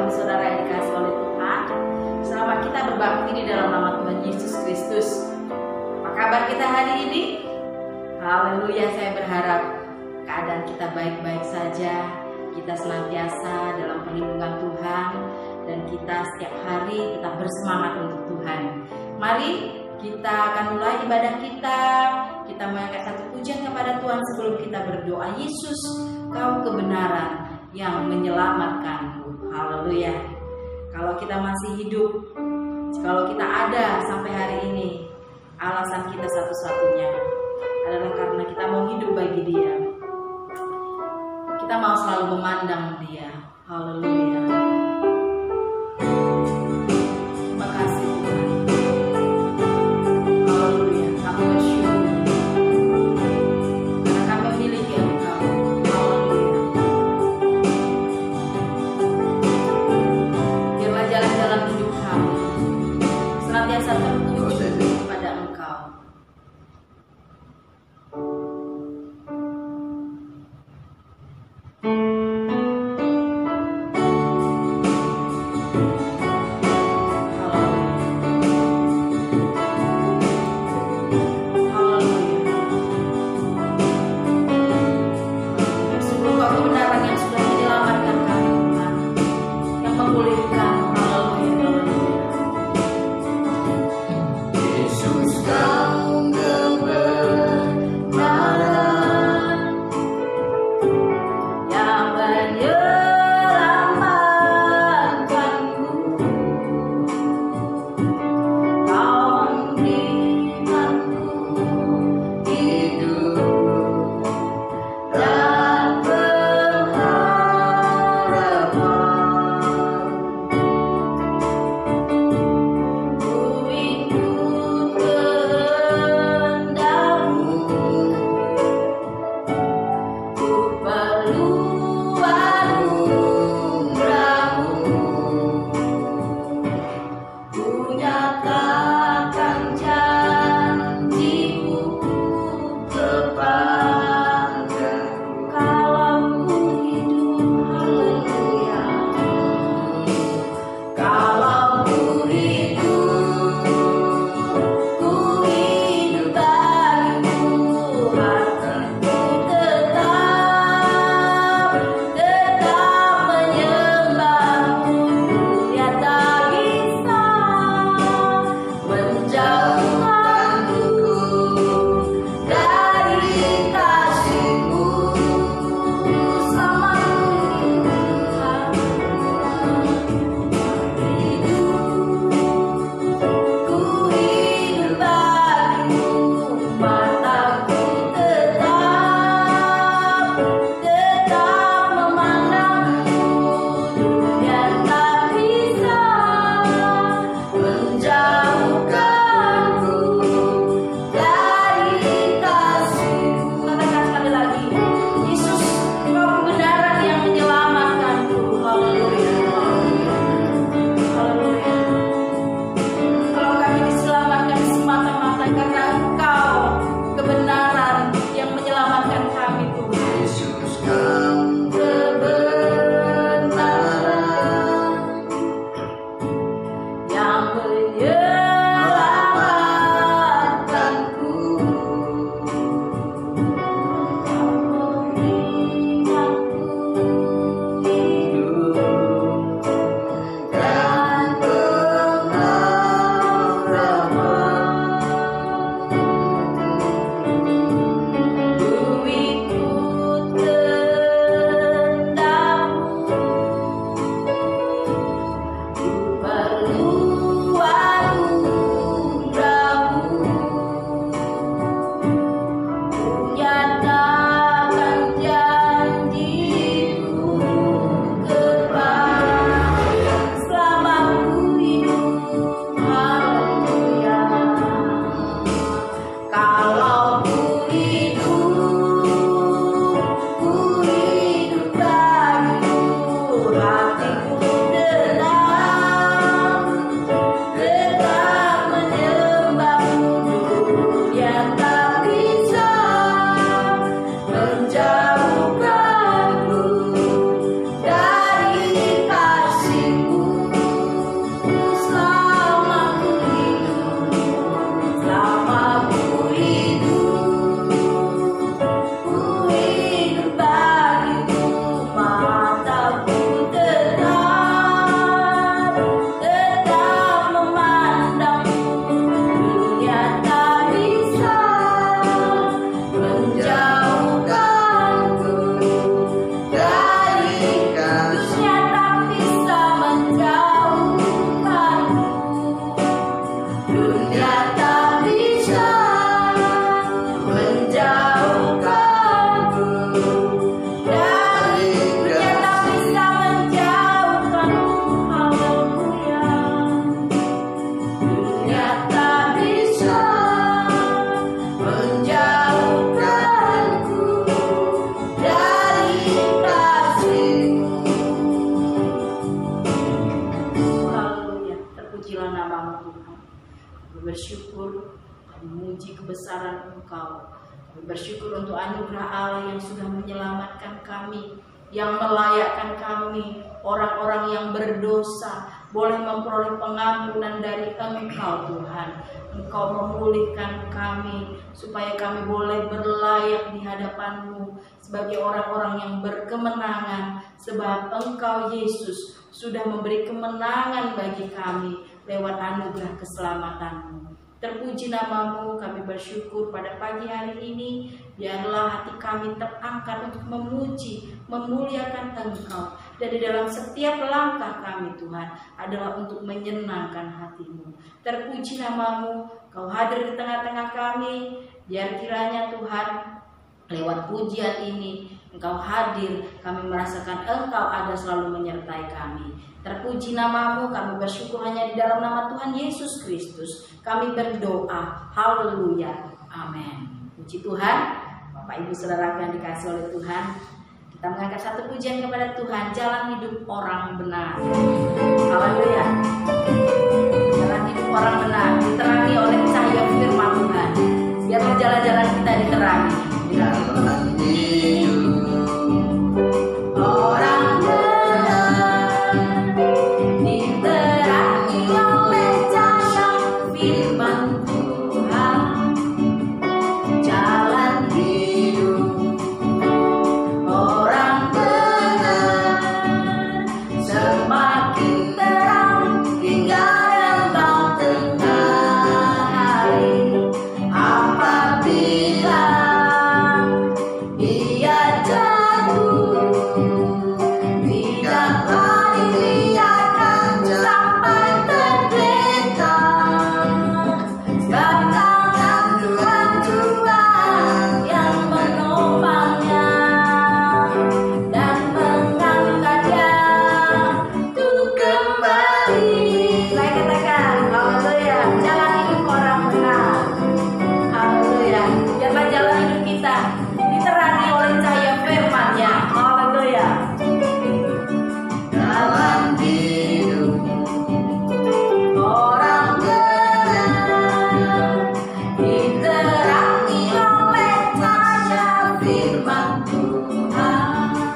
dan saudara yang dikasihi oleh Tuhan. Selamat kita berbakti di dalam nama Tuhan Yesus Kristus. Apa kabar kita hari ini? Haleluya, saya berharap keadaan kita baik-baik saja. Kita senantiasa dalam perlindungan Tuhan dan kita setiap hari tetap bersemangat untuk Tuhan. Mari kita akan mulai ibadah kita. Kita mengangkat satu pujian kepada Tuhan sebelum kita berdoa. Yesus, Kau kebenaran yang menyelamatkanku. Haleluya. Kalau kita masih hidup, kalau kita ada sampai hari ini, alasan kita satu-satunya adalah karena kita mau hidup bagi Dia. Kita mau selalu memandang Dia. Haleluya. Terima kasih Tuhan. Haleluya. Kami bersyukur karena kami memiliki Engkau. Haleluya. Biarlah jalan-jalan hidup kami senantiasa tertuju kepada Engkau. Engkau. Kami bersyukur untuk anugerah Allah yang sudah menyelamatkan kami, yang melayakkan kami, orang-orang yang berdosa, boleh memperoleh pengampunan dari Engkau Tuhan. Engkau memulihkan kami, supaya kami boleh berlayak di hadapan-Mu sebagai orang-orang yang berkemenangan, sebab Engkau Yesus sudah memberi kemenangan bagi kami lewat anugerah keselamatan-Mu. Terpuji nama-Mu, kami bersyukur pada pagi hari ini. Biarlah hati kami terangkat untuk memuji, memuliakan Engkau. Dan di dalam setiap langkah kami Tuhan adalah untuk menyenangkan hati-Mu. Terpuji nama-Mu, Kau hadir di tengah-tengah kami. Biar kiranya Tuhan lewat pujian ini Engkau hadir, kami merasakan Engkau ada selalu menyertai kami. Terpuji nama-Mu, kami bersyukur hanya di dalam nama Tuhan Yesus Kristus. Kami berdoa, haleluya, amin. Puji Tuhan, Bapak Ibu Saudara yang dikasihi oleh Tuhan. Kita mengangkat satu pujian kepada Tuhan, jalan hidup orang benar. Haleluya. Jalan hidup orang benar, diterangi oleh cahaya firman Tuhan. Biarlah jalan-jalan kita diterangi. Jalan hidup orang benar, diterangi oleh cahaya firman Tuhan. Jalan hidup orang benar semakin terang hingga rembang tengah hari. Apabila ia jatuh, tidaklah dibiarkan sampai tergeletak. Sebab tangan Tuhan jua yang menopangnya dan mengangkatnya untuk kembali. Saya katakan, haleluya, jalan hidup orang benar. Haleluya, biarlah jalan hidup kita diterangi oleh cahaya firman-Nya. Haleluya. Jalan hidup orang benar diterangi oleh cahaya firman Tuhan.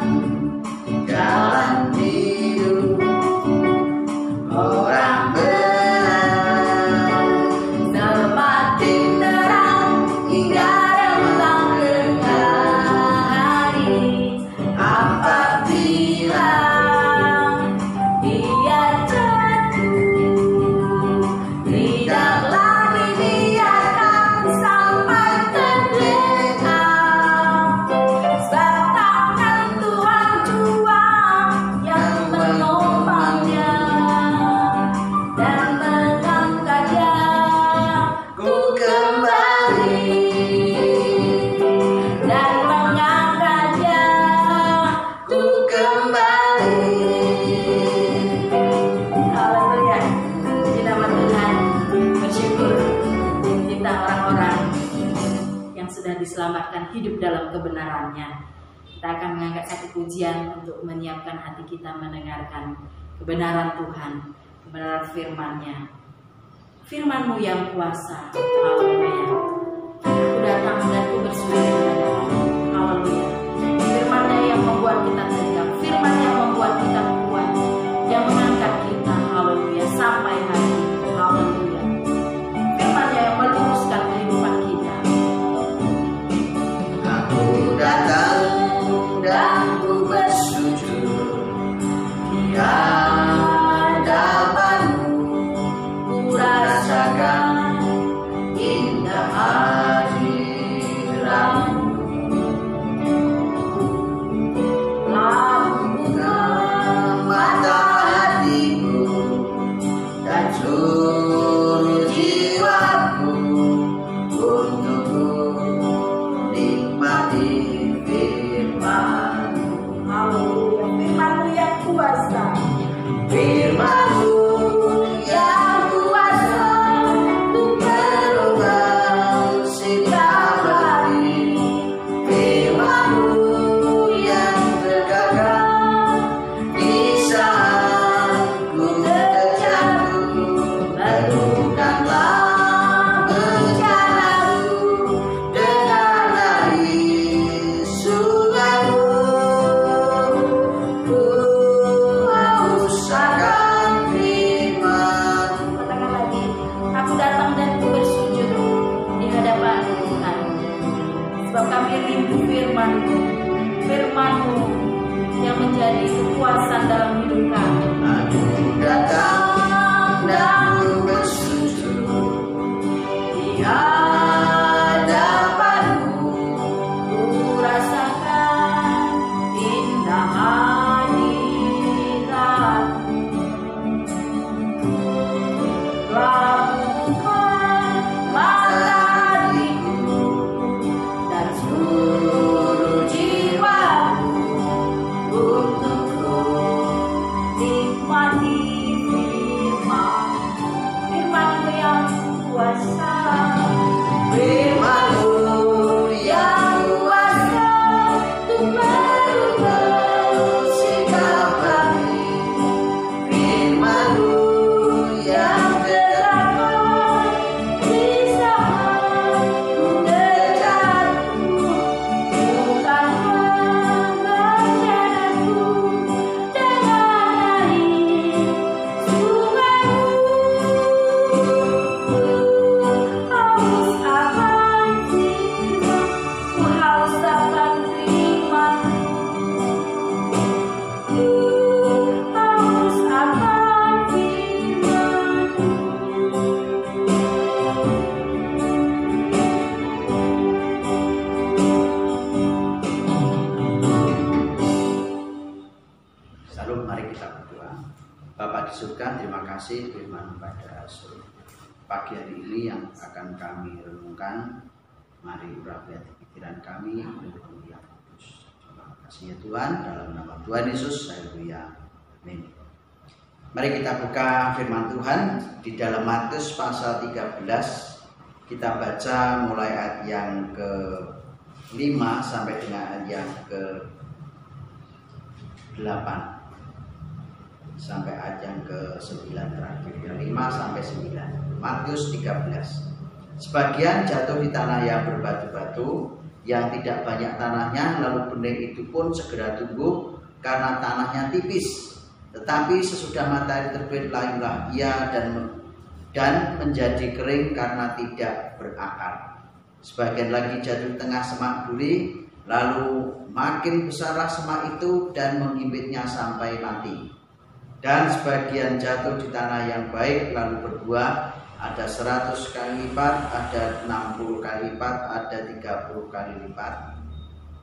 Jalan hidup orang benar semakin terang hingga rembang tengah hari. Apabila ia jatuh, tidaklah dibiarkan sampai tergeletak. Sebab tangan Tuhan jua yang menopangnya dan mengangkatnya ku kembali, dan mengangkatnya ku kembali. Haleluya, puji nama Tuhan. Bersyukur kita orang-orang yang sudah diselamatkan hidup dalam kebenarannya. Kita akan mengangkat satu pujian untuk menyiapkan hati kita mendengarkan kebenaran Tuhan, kebenaran firman-Nya. Firman-Mu yang kuasa. Haleluya. Aku datang dan ku bersujud kepadamu. Haleluya. Firman-Nya yang membuat kita tegak, firman yang membuat kita kuat, yang mengangkat kita. Haleluya. Sampai hari ini. Haleluya. Firman-Nya yang meluruskan kehidupan kita. Aku datang dan ku bersujud di hadapan-Mu. Ku rasakan Indah hadirat Sebab kami rindu firman-Mu, firman-Mu yang menjadi kekuasaan dalam hidup kami. Aku datang dan ku bersujud di hadapan-Mu. Ku rasakan indah hadirat-Mu. Lakukan mata hatiku dan seluruh jiwaku untuk ku nikmati firman-Mu yang kuasa, Firman-Mu yang kuasa untuk merubah sikap kami, Firman-Mu yang terdapat di saat ku dekatmu, bukan mengerjakanku dengan air sungai-Mu. Haus akan firman, ku haus akan firman-Mu. Ku haus akan Salam, mari kita berdoa. Bapa di surga, terima kasih firman pada sore pagi hari ini yang akan kami renungkan. Mari urapi hati pikiran kami untuk Yang Kudus. Terima kasih ya Tuhan, dalam nama Tuhan Yesus, haleluya. Amin. Mari kita buka firman Tuhan di dalam Matius pasal 13. Kita baca mulai ayat yang ke-5 sampai dengan ayat yang ke-8 sampai ayat yang ke-9 terakhir, ya, 5 sampai 9. Matius 13. Sebagian jatuh di tanah yang berbatu-batu, yang tidak banyak tanahnya, lalu benih itu pun segera tumbuh karena tanahnya tipis. Tetapi sesudah matahari terbit layulah ia dan menjadi kering karena tidak berakar. Sebagian lagi jatuh di tengah semak duri, lalu makin besarlah semak itu dan menghimpitnya sampai mati. Dan sebagian jatuh di tanah yang baik lalu berbuah, ada 100 kali lipat, ada 60 kali lipat, ada 30 kali lipat.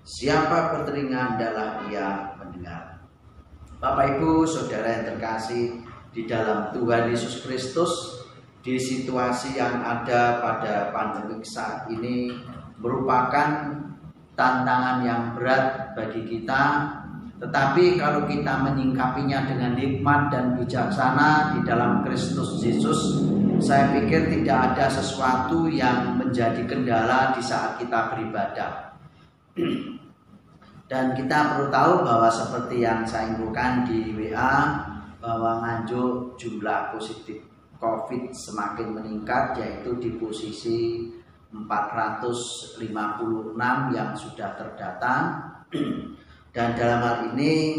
Siapa bertelinga hendaklah ia mendengar. Bapak Ibu Saudara yang terkasih di dalam Tuhan Yesus Kristus, di situasi yang ada pada pandemik saat ini merupakan tantangan yang berat bagi kita. Tetapi kalau kita menyingkapinya dengan hikmat dan bijaksana di dalam Kristus Yesus, saya pikir tidak ada sesuatu yang menjadi kendala di saat kita beribadah. Dan kita perlu tahu bahwa seperti yang saya infokan di WA, bahwa Nganjuk jumlah positif COVID semakin meningkat, yaitu di posisi 456 yang sudah terdata. Dan dalam hal ini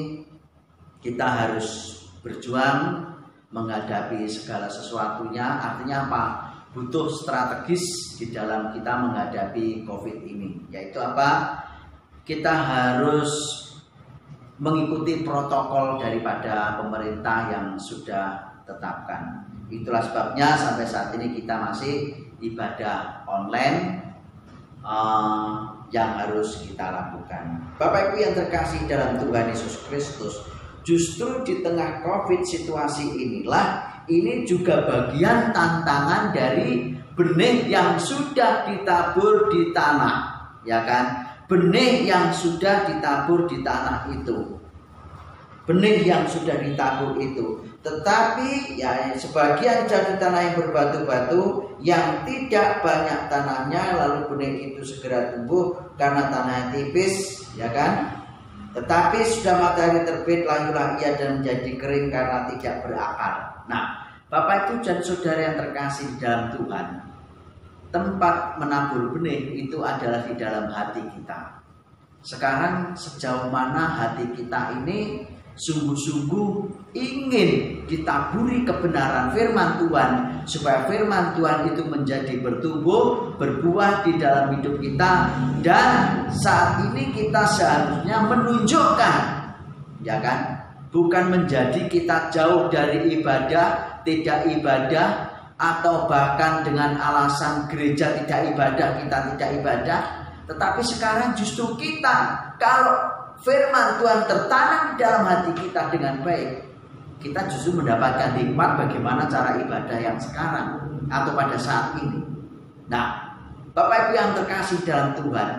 kita harus berjuang menghadapi segala sesuatunya. Artinya apa? Butuh strategis di dalam kita menghadapi COVID ini. Yaitu apa? Kita harus mengikuti protokol daripada pemerintah yang sudah tetapkan. Itulah sebabnya sampai saat ini kita masih ibadah online yang harus kita lakukan. Bapak Ibu yang terkasih dalam Tuhan Yesus Kristus, justru di tengah COVID situasi inilah, ini juga bagian tantangan dari benih yang sudah ditabur di tanah, ya kan? Benih yang sudah ditabur di tanah itu, benih yang sudah ditabur itu. Tetapi ya sebagian jatuh tanah yang berbatu-batu, yang tidak banyak tanahnya, lalu benih itu segera tumbuh karena tanahnya tipis, ya kan? Tetapi sudah matahari terbit layulah ia dan menjadi kering karena tidak berakar. Nah, Bapak Ibu dan Saudara yang terkasih di dalam Tuhan, tempat menabur benih itu adalah di dalam hati kita. Sekarang sejauh mana hati kita ini sungguh-sungguh ingin ditaburi kebenaran firman Tuhan, supaya firman Tuhan itu menjadi bertumbuh, berbuah di dalam hidup kita. Dan saat ini kita seharusnya menunjukkan, ya kan, bukan menjadi kita jauh dari ibadah, tidak ibadah, atau bahkan dengan alasan gereja tidak ibadah, kita tidak ibadah. Tetapi sekarang justru kita, kalau firman Tuhan tertanam di dalam hati kita dengan baik, kita justru mendapatkan hikmat bagaimana cara ibadah yang sekarang atau pada saat ini. Nah, Bapak Ibu yang terkasih dalam Tuhan,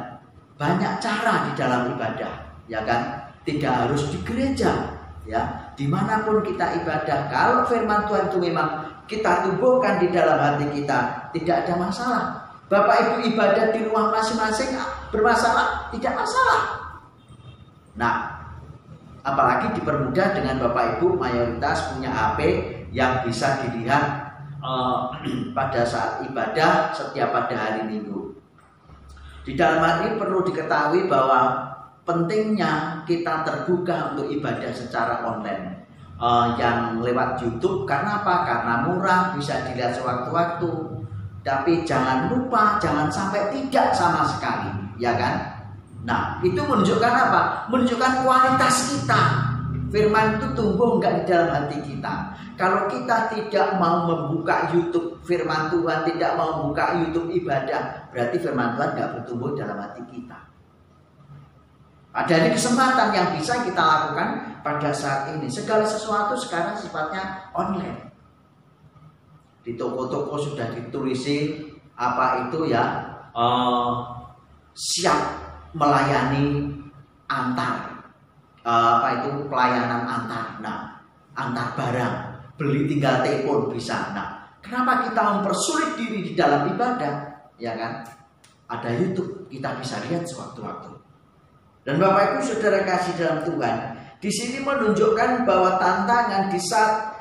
banyak cara di dalam ibadah, ya kan? Tidak harus di gereja, ya. Dimanapun kita ibadah, kalau firman Tuhan itu memang kita tumbuhkan di dalam hati kita, tidak ada masalah. Bapak Ibu ibadah di rumah masing-masing bermasalah, tidak masalah. Nah, apalagi dipermudah dengan Bapak Ibu mayoritas punya HP yang bisa dilihat pada saat ibadah setiap pada hari Minggu. Di dalam hal ini perlu diketahui bahwa pentingnya kita terbuka untuk ibadah secara online yang lewat YouTube. Karena apa? Karena murah, bisa dilihat sewaktu-waktu. Tapi jangan lupa, jangan sampai tidak sama sekali, ya kan? Nah, itu menunjukkan apa? Menunjukkan kualitas kita. Firman itu tumbuh enggak di dalam hati kita. Kalau kita tidak mau membuka YouTube firman Tuhan, tidak mau membuka YouTube ibadah, berarti firman Tuhan enggak bertumbuh dalam hati kita. Ada ini kesempatan yang bisa kita lakukan pada saat ini. Segala sesuatu sekarang sifatnya online. Di toko-toko sudah ditulisi apa itu ya, siap melayani antar, apa itu pelayanan antar. Nah, antar barang, beli tinggal telepon bisa. Nah, kenapa kita mempersulit diri di dalam ibadah? Ya kan? Ada YouTube, kita bisa lihat sewaktu-waktu. Dan Bapak Ibu Saudara kasih dalam Tuhan, di sini menunjukkan bahwa tantangan di saat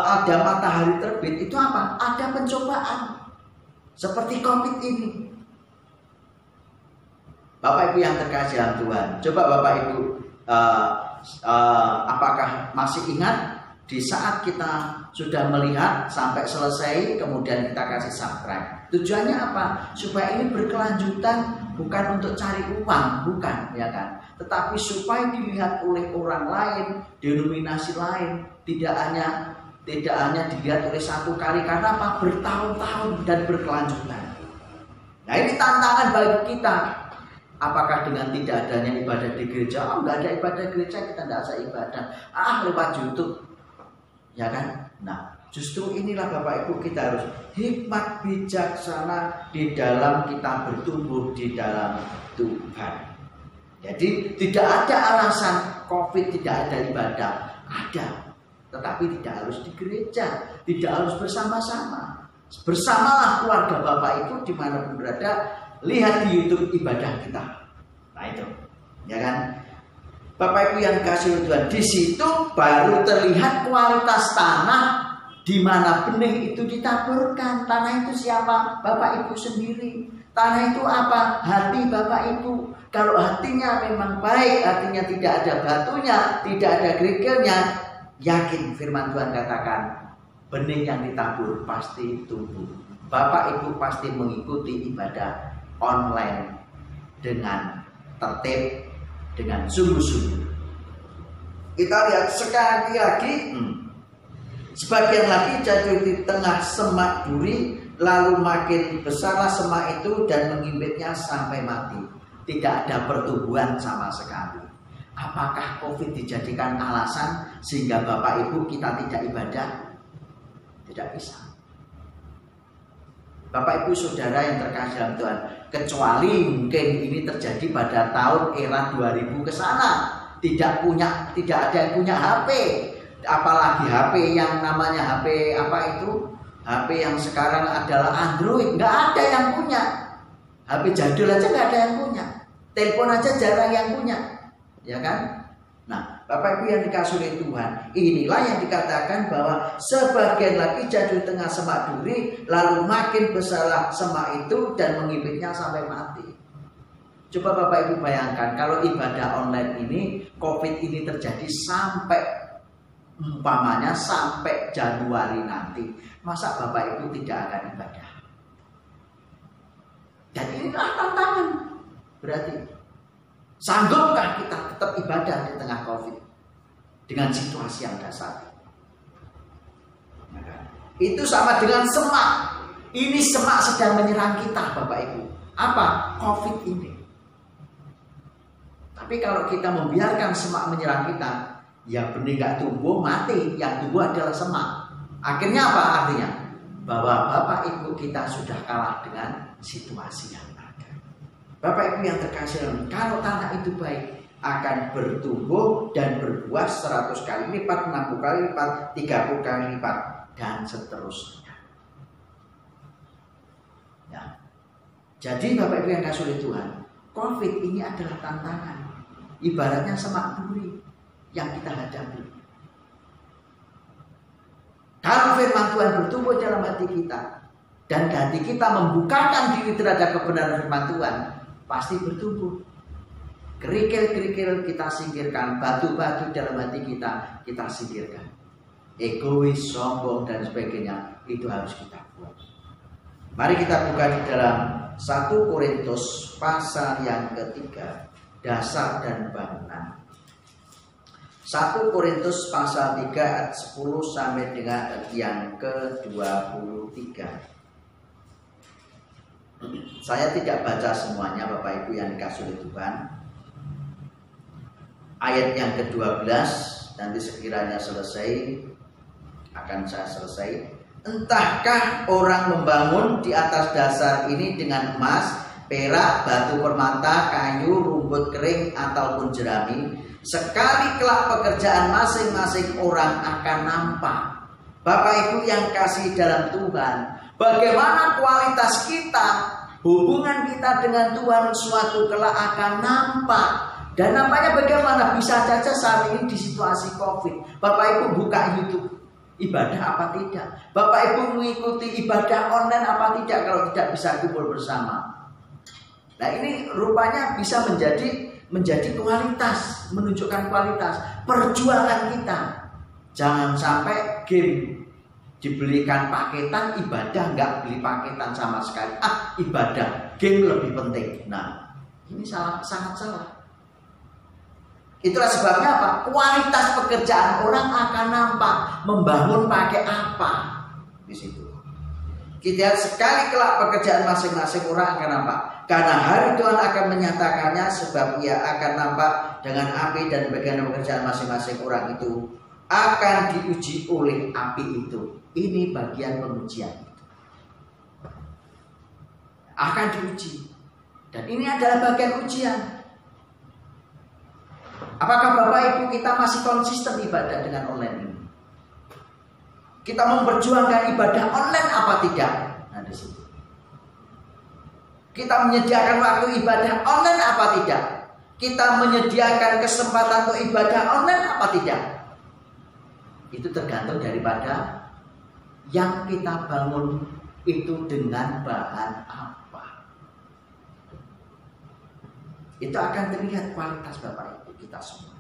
ada matahari terbit itu apa? Ada pencobaan seperti COVID ini. Bapak Ibu yang terkasih dalam Tuhan, coba Bapak Ibu apakah masih ingat di saat kita sudah melihat sampai selesai kemudian kita kasih subscribe? Tujuannya apa? Supaya ini berkelanjutan, bukan untuk cari uang, bukan, ya kan? Tetapi supaya dilihat oleh orang lain, denominasi lain, tidak hanya dilihat oleh satu kali, karena apa? Bertahun-tahun dan berkelanjutan. Nah, ini tantangan bagi kita. Apakah dengan tidak adanya ibadah di gereja? Oh, nggak ada ibadah gereja, kita nggak usah ibadah. Lewat YouTube, ya kan? Nah, justru inilah Bapak Ibu, kita harus hikmat bijaksana di dalam kita bertumbuh di dalam Tuhan. Jadi tidak ada alasan COVID tidak ada ibadah, ada. Tetapi tidak harus di gereja, tidak harus bersama-sama. Bersamalah keluarga Bapak Ibu dimanapun berada, lihat di YouTube ibadah kita. Nah itu, ya kan? Bapak Ibu yang kasih Tuhan, di situ baru terlihat kualitas tanah di mana benih itu ditaburkan. Tanah itu siapa? Bapak Ibu sendiri. Tanah itu apa? Hati Bapak Ibu. Kalau hatinya memang baik, artinya tidak ada batunya, tidak ada kerikilnya, yakin firman Tuhan katakan, benih yang ditabur pasti tumbuh. Bapak Ibu pasti mengikuti ibadah online dengan tertib, dengan sungguh-sungguh. Kita lihat sekali lagi, sebagian lagi jatuh di tengah semak duri, lalu makin besarlah semak itu dan mengimbitnya sampai mati. Tidak ada pertumbuhan sama sekali. Apakah COVID dijadikan alasan sehingga Bapak Ibu kita tidak ibadah? Tidak bisa. Bapak Ibu Saudara yang terkasih dalam Tuhan, kecuali mungkin ini terjadi pada tahun era 2000 ke sana, tidak ada yang punya HP, apalagi HP yang namanya HP apa itu? HP yang sekarang adalah Android, nggak ada yang punya. HP jadul aja nggak ada yang punya, telepon aja jarang yang punya, ya kan? Nah, Bapak Ibu yang dikasih oleh Tuhan, inilah yang dikatakan bahwa sebagian lagi jatuh tengah semak duri, lalu makin besarlah semak itu dan mengimbitnya sampai mati. Coba Bapak Ibu bayangkan kalau ibadah online ini, COVID ini terjadi sampai umpamanya sampai Januari nanti, masa Bapak Ibu tidak akan ibadah? Dan inilah tantangan. Berarti sanggupkah kita tetap ibadah di tengah COVID dengan situasi yang dasar? Itu sama dengan semak. Ini semak sedang menyerang kita, Bapak Ibu. Apa? COVID ini. Tapi kalau kita membiarkan semak menyerang kita, ya benih gak tumbuh, mati. Yang tumbuh adalah semak. Akhirnya apa artinya? Bahwa Bapak Ibu kita sudah kalah dengan situasi yang ada. Bapak Ibu yang terkasih, kalau tanah itu baik, akan bertumbuh dan berbuah 100 kali lipat, 60 kali lipat, 30 kali lipat, dan seterusnya. Ya. Jadi Bapak Ibu yang kasih oleh Tuhan, COVID ini adalah tantangan. Ibaratnya semak duri yang kita hadapi. Kalau firman Tuhan bertumbuh dalam hati kita, dan hati kita membukakan diri terhadap kebenaran firman Tuhan, pasti bertumbuh. Kerikil-kerikil kita singkirkan, batu-batu dalam hati kita singkirkan. Egois, sombong, dan sebagainya, itu harus kita buat. Mari kita buka di dalam 1 Korintus pasal yang ketiga, dasar dan bangunan. 1 Korintus pasal 3 ayat 10 sampai dengan yang ke-23. Saya tidak baca semuanya Bapak Ibu yang dikasih oleh Tuhan. Ayat yang ke-12 nanti sekiranya selesai akan saya selesai. Entahkah orang membangun di atas dasar ini dengan emas, perak, batu permata, kayu, rumput kering ataupun jerami, sekali kelak pekerjaan masing-masing orang akan nampak. Bapak Ibu yang kasih dalam Tuhan, bagaimana kualitas kita, hubungan kita dengan Tuhan suatu kelak akan nampak. Dan nampaknya bagaimana? Bisa saja saat ini di situasi COVID, Bapak Ibu buka YouTube, ibadah apa tidak? Bapak Ibu mengikuti ibadah online apa tidak kalau tidak bisa kumpul bersama? Nah ini rupanya bisa menjadi kualitas, menunjukkan kualitas perjuangan kita. Jangan sampai game dibelikan paketan, ibadah nggak beli paketan sama sekali. Ibadah, game lebih penting. Nah ini sangat salah. Itulah sebabnya apa? Kualitas pekerjaan orang akan nampak. Membangun pakai apa? Di situ. Kita lihat sekali kelak pekerjaan masing-masing orang akan nampak. Karena hari Tuhan akan menyatakannya, sebab ia akan nampak dengan api, dan bagaimana pekerjaan masing-masing orang itu akan diuji oleh api itu. Ini bagian pengujian. Akan diuji. Dan ini adalah bagian ujian. Apakah Bapak Ibu kita masih konsisten ibadah dengan online ini? Kita memperjuangkan ibadah online apa tidak? Nah di situ. Kita menyediakan waktu ibadah online apa tidak? Kita menyediakan kesempatan untuk ibadah online apa tidak? Itu tergantung daripada yang kita bangun itu dengan bahan apa. Itu akan terlihat kualitas Bapak Ibu kita semua.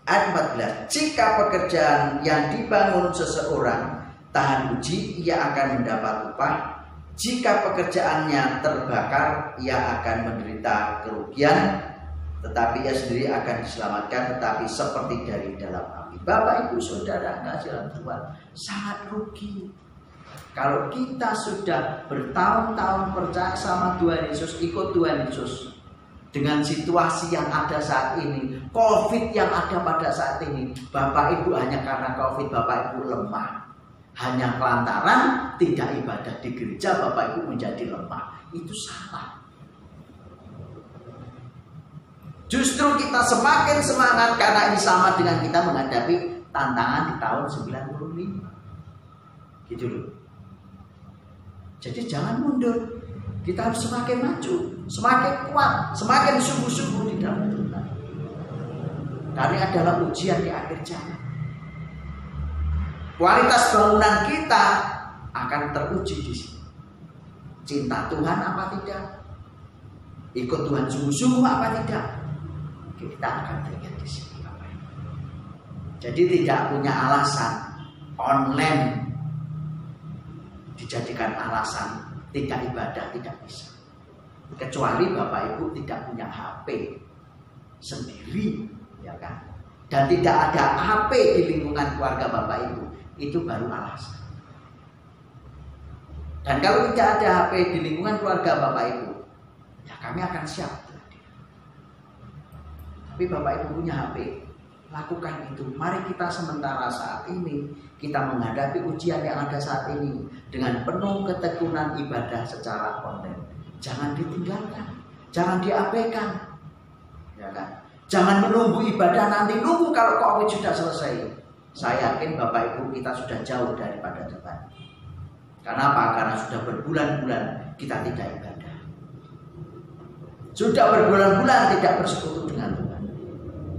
Ayat 14. Jika pekerjaan yang dibangun seseorang tahan uji, ia akan mendapat upah. Jika pekerjaannya terbakar, ia akan menderita kerugian, tetapi ia sendiri akan diselamatkan, tetapi seperti dari dalam api. Bapak Ibu Saudara kasihan Tuhan, sangat rugi. Kalau kita sudah bertahun-tahun percaya sama Tuhan Yesus, ikut Tuhan Yesus, dengan situasi yang ada saat ini, COVID yang ada pada saat ini, Bapak Ibu hanya karena COVID Bapak Ibu lemah. Hanya lantaran tidak ibadah di gereja Bapak Ibu menjadi lemah. Itu salah. Justru kita semakin semangat karena ini sama dengan kita menghadapi tantangan di tahun 95. Gitu loh. Jadi jangan mundur. Kita harus semakin maju, semakin kuat, semakin sungguh-sungguh di dalam Tuhan. Karena adalah ujian di akhir zaman. Kualitas bangunan kita akan teruji di sini. Cinta Tuhan apa tidak? ikut Tuhan sungguh-sungguh apa tidak? Kita akan terikat di sini, Bapak Ibu. Jadi tidak punya alasan online dijadikan alasan tidak ibadah, tidak bisa. Kecuali Bapak Ibu tidak punya HP sendiri, ya kan? Dan tidak ada HP di lingkungan keluarga Bapak Ibu, itu baru alasan. Dan kalau tidak ada HP di lingkungan keluarga Bapak Ibu, ya kami akan siap. Tapi Bapak Ibu punya HP, lakukan itu. Mari kita sementara saat ini kita menghadapi ujian yang ada saat ini dengan penuh ketekunan ibadah secara online. Jangan ditinggalkan, jangan diabaikan, ya kan? Jangan menunggu ibadah nanti, nunggu kalau COVID sudah selesai. Saya yakin Bapak Ibu kita sudah jauh daripada Tuhan. Karena apa? Karena sudah berbulan-bulan kita tidak ibadah. Sudah berbulan-bulan tidak bersekutu dengan Tuhan.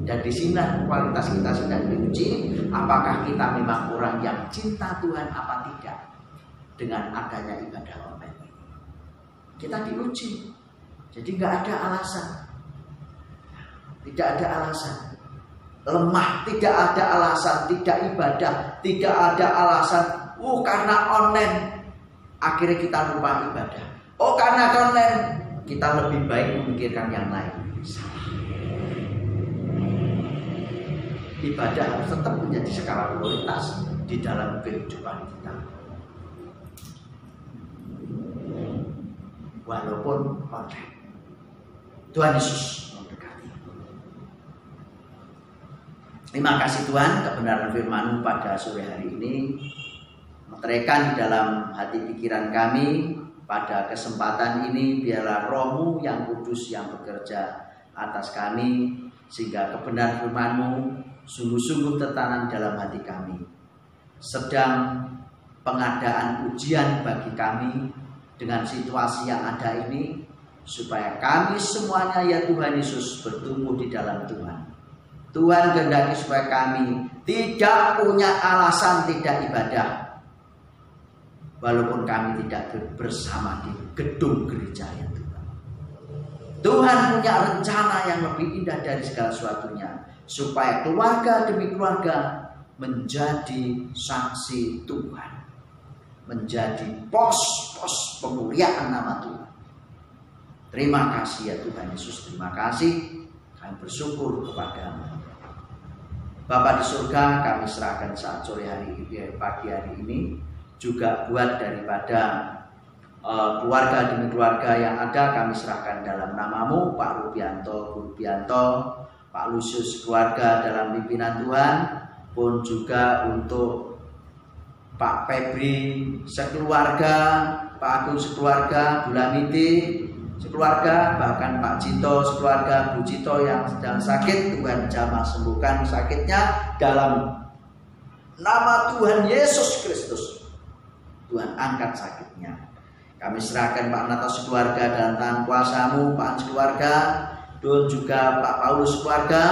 Dan di sini kualitas kita sedang diuji. Apakah kita memang orang yang cinta Tuhan apa tidak dengan adanya ibadah online ini? Kita diuji. Jadi nggak ada alasan. Tidak ada alasan. Lemah, tidak ada alasan. Tidak ibadah, tidak ada alasan. Karena online akhirnya kita lupa ibadah. Karena online kita lebih baik memikirkan yang lain. Ibadah harus tetap menjadi skala prioritas di dalam kehidupan kita. Walaupun online. Tuhan Yesus memberkati. Terima kasih Tuhan, kebenaran firman-Mu pada sore hari ini meteraikan di dalam hati pikiran kami. Pada kesempatan ini biarlah Roh-Mu yang kudus yang bekerja atas kami, sehingga kebenaran firman-Mu sungguh-sungguh tertanam dalam hati kami. Sedang pengadaan ujian bagi kami dengan situasi yang ada ini, supaya kami semuanya ya Tuhan Yesus bertumbuh di dalam Tuhan. Tuhan kehendaki supaya kami tidak punya alasan tidak ibadah, walaupun kami tidak bersama di gedung gereja ya Tuhan. Tuhan punya rencana yang lebih indah dari segala sesuatunya, supaya keluarga demi keluarga menjadi saksi Tuhan, menjadi pos-pos pemuliaan nama Tuhan. Terima kasih ya Tuhan Yesus, terima kasih. Kami bersyukur kepada-Mu. Bapa di surga, kami serahkan saat sore hari ini, pagi hari ini, juga buat daripada keluarga demi keluarga yang ada, kami serahkan dalam nama-Mu. Pak Rubianto, Bu Rubianto, Pak Lusius keluarga dalam pimpinan Tuhan, pun juga untuk Pak Febri sekeluarga, Pak Agung sekeluarga, Bu Lamiti sekeluarga, bahkan Pak Cito sekeluarga, Bu Cito yang sedang sakit, Tuhan jamah sembuhkan sakitnya dalam nama Tuhan Yesus Kristus. Tuhan angkat sakitnya. Kami serahkan Pak Nato sekeluarga dalam tangan kuasa-Mu, Pak sekeluarga, dan juga Pak Paulus keluarga,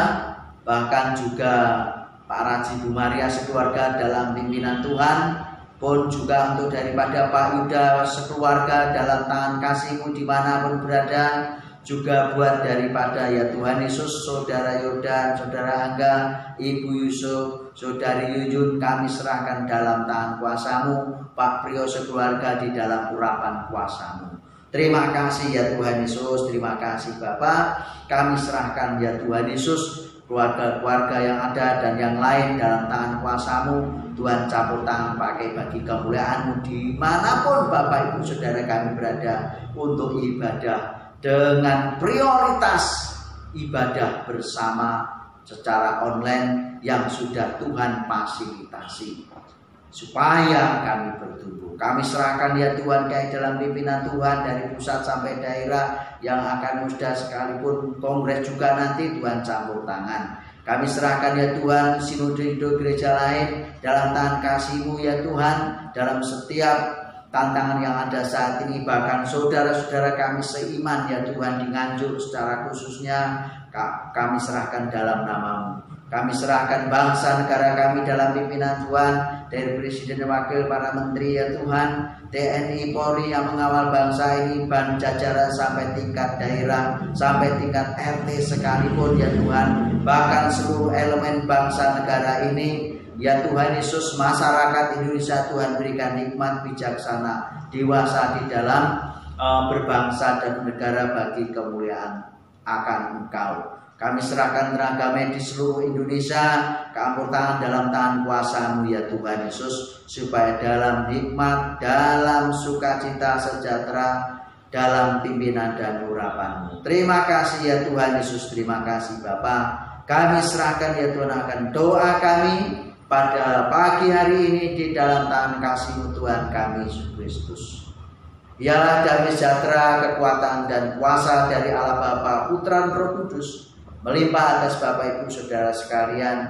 bahkan juga Pak Raji Bu Maria sekeluarga dalam pimpinan Tuhan, pun juga untuk daripada Pak Yuda sekeluarga dalam tangan kasih-Mu dimanapun berada, juga buat daripada ya Tuhan Yesus, Saudara Yordan, Saudara Angga, Ibu Yusuf, Saudari Yuyun, kami serahkan dalam tangan kuasa-Mu, Pak Priyo sekeluarga di dalam urapan kuasa-Mu. Terima kasih ya Tuhan Yesus, terima kasih Bapak. Kami serahkan ya Tuhan Yesus keluarga-keluarga yang ada dan yang lain dalam tangan kuasa-Mu. Tuhan campur tangan pakai bagi kemuliaan-Mu dimanapun Bapak Ibu Saudara kami berada, untuk ibadah dengan prioritas ibadah bersama secara online yang sudah Tuhan fasilitasi, supaya kami bertumbuh. Kami serahkan ya Tuhan kayak dalam pimpinan Tuhan dari pusat sampai daerah yang akan muda sekalipun kongres juga nanti, Tuhan campur tangan. Kami serahkan ya Tuhan sinode hidup gereja lain dalam tangan kasih-Mu ya Tuhan, dalam setiap tantangan yang ada saat ini, bahkan saudara-saudara kami seiman ya Tuhan di Nganjuk secara khususnya, kami serahkan dalam nama-Mu. Kami serahkan bangsa negara kami dalam pimpinan Tuhan, dari Presiden dan Wakil, para Menteri ya Tuhan, TNI, Polri yang mengawal bangsa ini, dan jajaran sampai tingkat daerah, sampai tingkat RT sekalipun ya Tuhan, bahkan seluruh elemen bangsa negara ini ya Tuhan Yesus, masyarakat Indonesia Tuhan berikan hikmat bijaksana, dewasa di dalam berbangsa dan bernegara bagi kemuliaan akan Engkau. Kami serahkan tenaga medis seluruh Indonesia, campur tangan dalam tangan kuasa-Mu ya Tuhan Yesus, supaya dalam hikmat, dalam sukacita, sejahtera, dalam pimpinan dan urapan-Mu. Terima kasih ya Tuhan Yesus, terima kasih Bapa. Kami serahkan ya Tuhan akan doa kami pada pagi hari ini di dalam tangan kasih-Mu Tuhan kami Yesus Kristus. Biarlah damai sejahtera, kekuatan dan kuasa dari Allah Bapa, Putra dan Roh Kudus melimpah atas Bapak Ibu Saudara sekalian,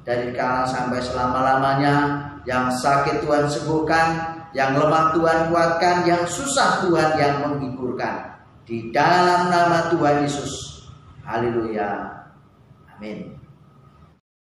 dari sekarang sampai selama-lamanya. Yang sakit Tuhan sembuhkan, yang lemah Tuhan kuatkan, yang susah Tuhan yang menghiburkan. Di dalam nama Tuhan Yesus. Haleluya. Amin.